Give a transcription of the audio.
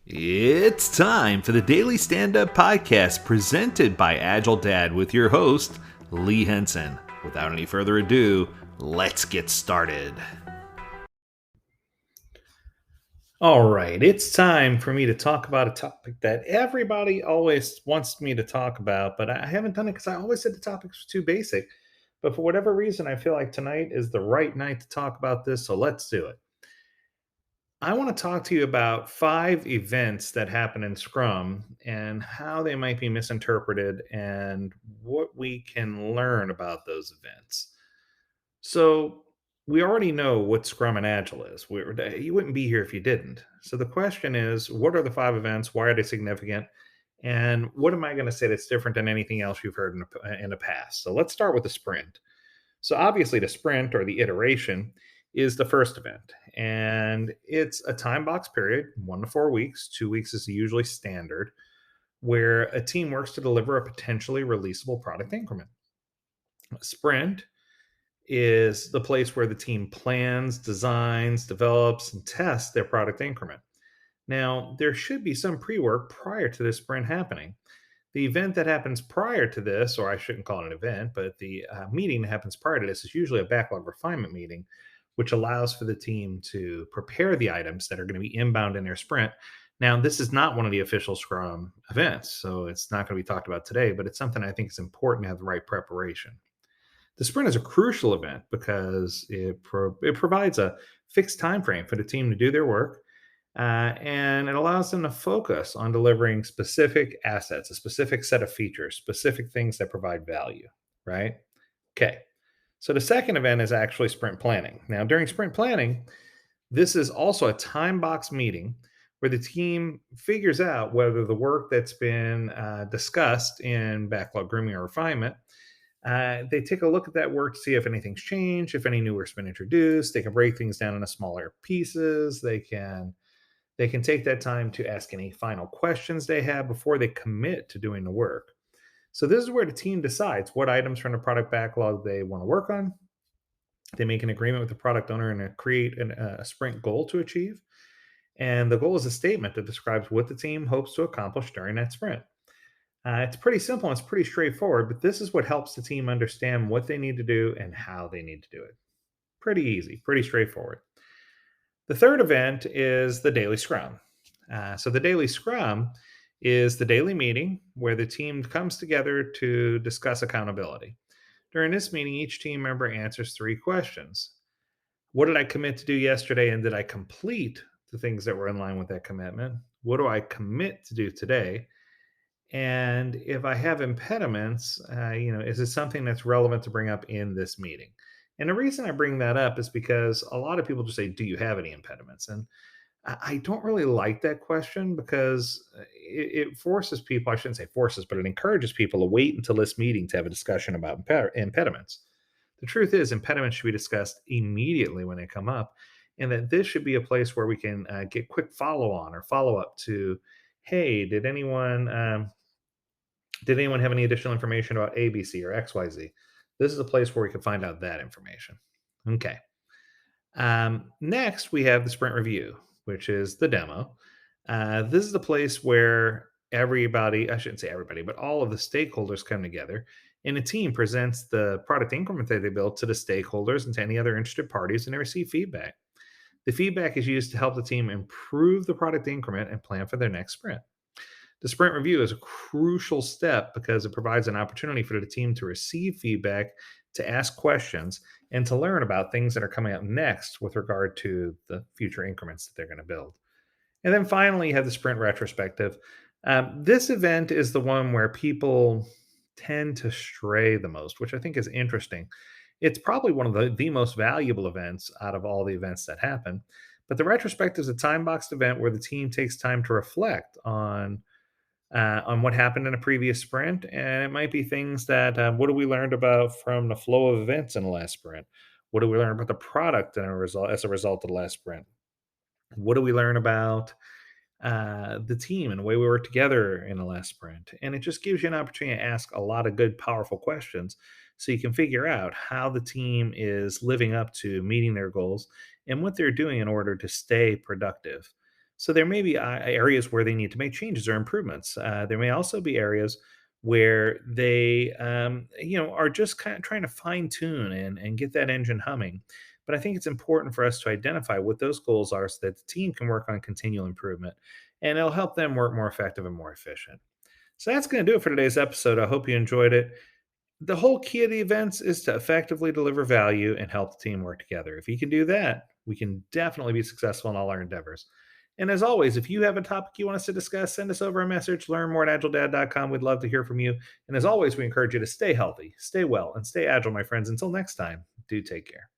It's time for the Daily Stand Up Podcast presented by Agile Dad with your host, Lee Henson. Without any further ado, let's get started. All right, it's time for me to talk about a topic that everybody always wants me to talk about, but I haven't done it because I always said the topics were too basic. But for whatever reason, I feel like tonight is the right night to talk about this, so let's do it. I want to talk to you about 5 events that happen in Scrum and how they might be misinterpreted and what we can learn about those events. So, we already know what Scrum and Agile is. You wouldn't be here if you didn't. So, the question is, what are the 5 events? Why are they significant? And what am I going to say that's different than anything else you've heard in the past? So, let's start with the sprint. So obviously, the sprint or the iteration is the first event, and it's a time box period, 1 to 4 weeks. 2 weeks is usually standard, where a team works to deliver a potentially releasable product increment. A sprint is the place where the team plans, designs, develops, and tests their product increment. Now, there should be some pre work prior to this sprint happening. The event that happens prior to this, or I shouldn't call it an event, but the meeting that happens prior to this is usually a backlog refinement meeting, which allows for the team to prepare the items that are going to be inbound in their sprint. Now, this is not one of the official Scrum events, so it's not going to be talked about today, but it's something I think is important to have the right preparation. The sprint is a crucial event because it provides a fixed time frame for the team to do their work, and it allows them to focus on delivering specific assets, a specific set of features, specific things that provide value, right? Okay. So the second event is actually sprint planning. Now, during sprint planning, this is also a time box meeting where the team figures out whether the work that's been discussed in backlog grooming or refinement, they take a look at that work to see if anything's changed, if any new work's been introduced. They can break things down into smaller pieces. They can take that time to ask any final questions they have before they commit to doing the work. So this is where the team decides what items from the product backlog they want to work on. They make an agreement with the product owner and create a sprint goal to achieve. And the goal is a statement that describes what the team hopes to accomplish during that sprint. It's pretty simple and it's pretty straightforward, but this is what helps the team understand what they need to do and how they need to do it. Pretty easy, pretty straightforward. The third event is the daily scrum. So the daily scrum is the daily meeting where the team comes together to discuss accountability. During this meeting, each team member answers 3 questions. What did I commit to do yesterday, and did I complete the things that were in line with that commitment? What do I commit to do today? And if I have impediments, is it something that's relevant to bring up in this meeting? And the reason I bring that up is because a lot of people just say, "Do you have any impediments?" And I don't really like that question because it forces people, I shouldn't say forces, but it encourages people to wait until this meeting to have a discussion about impediments. The truth is, impediments should be discussed immediately when they come up, and that this should be a place where we can get quick follow on or follow up to, hey, did anyone have any additional information about ABC or XYZ? This is a place where we can find out that information. Okay. Next, we have the sprint review, which is the demo. This is the place where everybody, I shouldn't say everybody, but all of the stakeholders come together and a team presents the product increment that they built to the stakeholders and to any other interested parties, and they receive feedback. The feedback is used to help the team improve the product increment and plan for their next sprint. The sprint review is a crucial step because it provides an opportunity for the team to receive feedback, to ask questions, and to learn about things that are coming up next with regard to the future increments that they're going to build. And then finally, you have the sprint retrospective. This event is the one where people tend to stray the most, which I think is interesting. It's probably one of the most valuable events out of all the events that happen. But the retrospective is a time boxed event where the team takes time to reflect on what happened in a previous sprint, and it might be things that what do we learned about from the flow of events in the last sprint? What do we learn about the product as a result of the last sprint? What do we learn about the team and the way we work together in the last sprint? And it just gives you an opportunity to ask a lot of good, powerful questions so you can figure out how the team is living up to meeting their goals and what they're doing in order to stay productive. So there may be areas where they need to make changes or improvements. There may also be areas where they, are just kind of trying to fine tune and get that engine humming. But I think it's important for us to identify what those goals are so that the team can work on continual improvement, and it'll help them work more effective and more efficient. So that's going to do it for today's episode. I hope you enjoyed it. The whole key of the events is to effectively deliver value and help the team work together. If you can do that, we can definitely be successful in all our endeavors. And as always, if you have a topic you want us to discuss, send us over a message, learn more at agiledad.com. We'd love to hear from you. And as always, we encourage you to stay healthy, stay well, and stay agile, my friends. Until next time, do take care.